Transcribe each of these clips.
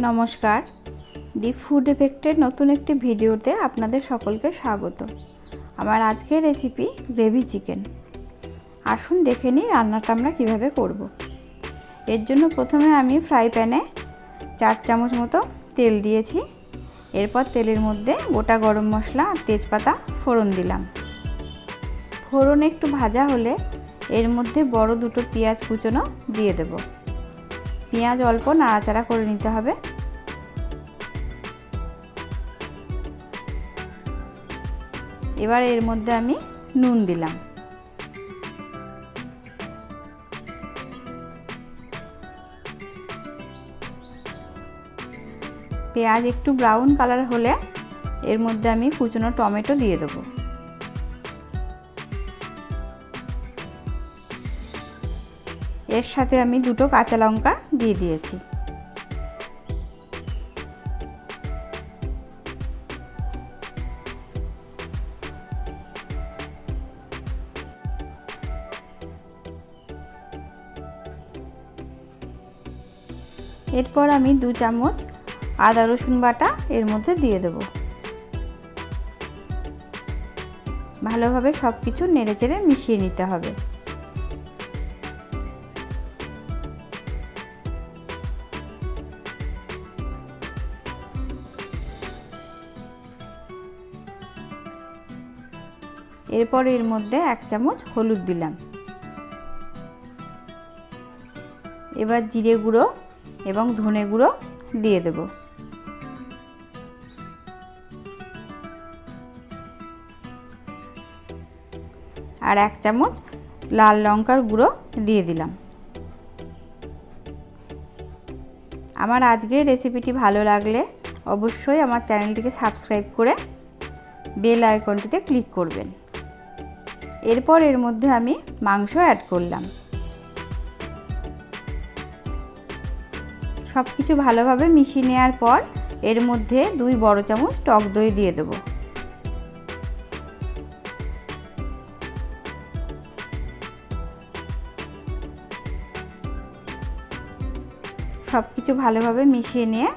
নমস্কার, the food এফেক্টের নতুন একটি ভিডিওতে আপনাদের সকলকে স্বাগত। আমার আজকের রেসিপি গ্রেভি চিকেন। আসুন দেখে নিই রান্নাটা আমরা কীভাবে করব। এর জন্য প্রথমে আমি ফ্রাই প্যানে 4 চামচ মতো তেল দিয়েছি। এরপর তেলের মধ্যে গোটা গরম মশলা আর তেজপাতা ফোড়ন দিলাম। ফোড়ন একটু ভাজা হলে এর মধ্যে বড় দুটো পেঁয়াজ কুচনো দিয়ে দেব। পেঁয়াজ অল্প নাড়াচাড়া করে নিতে হবে। এবার এর মধ্যে আমি নুন দিলাম। পেঁয়াজ একটু ব্রাউন কালার হলে এর মধ্যে আমি কুচনো টমেটো দিয়ে দেবো। এর সাথে আমি দুটো কাঁচা লঙ্কা দিয়ে দিয়েছি। এরপর আমি 2 চামচ আদা রসুন বাটা এর মধ্যে দিয়ে দেব। ভালোভাবে সব কিছু নেড়েচেড়ে মিশিয়ে নিতে হবে। এরপর এর মধ্যে 1 চামচ হলুদ দিলাম। এবার জিরে গুঁড়ো এবং ধনে গুঁড়ো দিয়ে দেব। আর 1 চামচ লাল লঙ্কার গুঁড়ো দিয়ে দিলাম। আমার আজকের রেসিপিটি ভালো লাগলে অবশ্যই আমার চ্যানেলটিকে সাবস্ক্রাইব করে বেল আইকনটিতে ক্লিক করবেন। এরপর এর মধ্যে আমি মাংস অ্যাড করলাম। সব কিছু ভালোভাবে মিশিয়ে নেওয়ার পর এর মধ্যে 2 বড় চামচ টক দই দিয়ে দেব। সব কিছু ভালোভাবে মিশিয়ে নিয়ে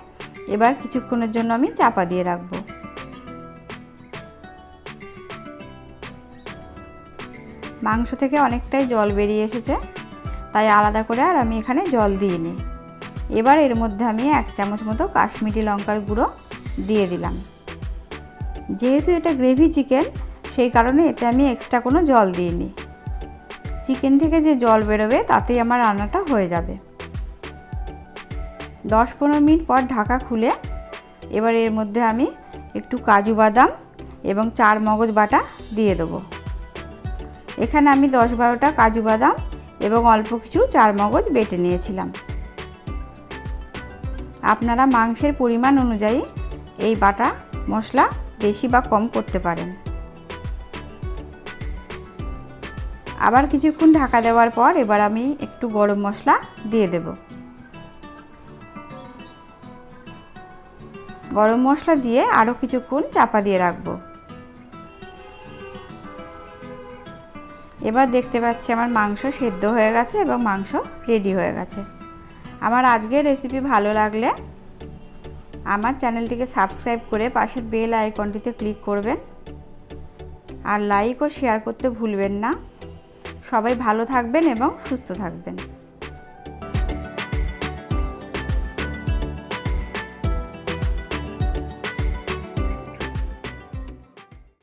এবার কিছুক্ষণের জন্য আমি চাপা দিয়ে রাখব। মাংস থেকে অনেকটাই জল বেরিয়ে এসেছে, তাই আলাদা করে আর আমি এখানে জল দিইনি। এবার এর মধ্যে আমি 1 চামচ মতো কাশ্মীরি লঙ্কার গুঁড়ো দিয়ে দিলাম। যেহেতু এটা গ্রেভি চিকেন, সেই কারণে এতে আমি এক্সট্রা কোনো জল দিইনি। চিকেন থেকে যে জল বেরোবে তাতেই আমার রান্নাটা হয়ে যাবে। 10-15 মিনিট পর ঢাকা খুলে এবার এর মধ্যে আমি একটু কাজু বাদাম এবং 4 মগজ বাটা দিয়ে দেবো। এখানে আমি 10-12টা কাজু বাদাম এবং অল্প কিছু 4 মগজ বেটে নিয়েছিলাম। আপনারা মাংসের পরিমাণ অনুযায়ী এই বাটা মশলা বেশি বা কম করতে পারেন। আবার কিছুক্ষণ ঢাকা দেওয়ার পর এবার আমি একটু গরম মশলা দিয়ে দেব। গরম মশলা দিয়ে আরও কিছুক্ষণ চাপা দিয়ে রাখবো। এবার দেখতে পাচ্ছি আমার মাংস সেদ্ধ হয়ে গেছে এবং মাংস রেডি হয়ে গেছে। আমার আজকের রেসিপি ভালো লাগলে আমার চ্যানেলটিকে সাবস্ক্রাইব করে পাশের বেল আইকনটিতে ক্লিক করবেন আর লাইক ও শেয়ার করতে ভুলবেন না। সবাই ভালো থাকবেন এবং সুস্থ থাকবেন।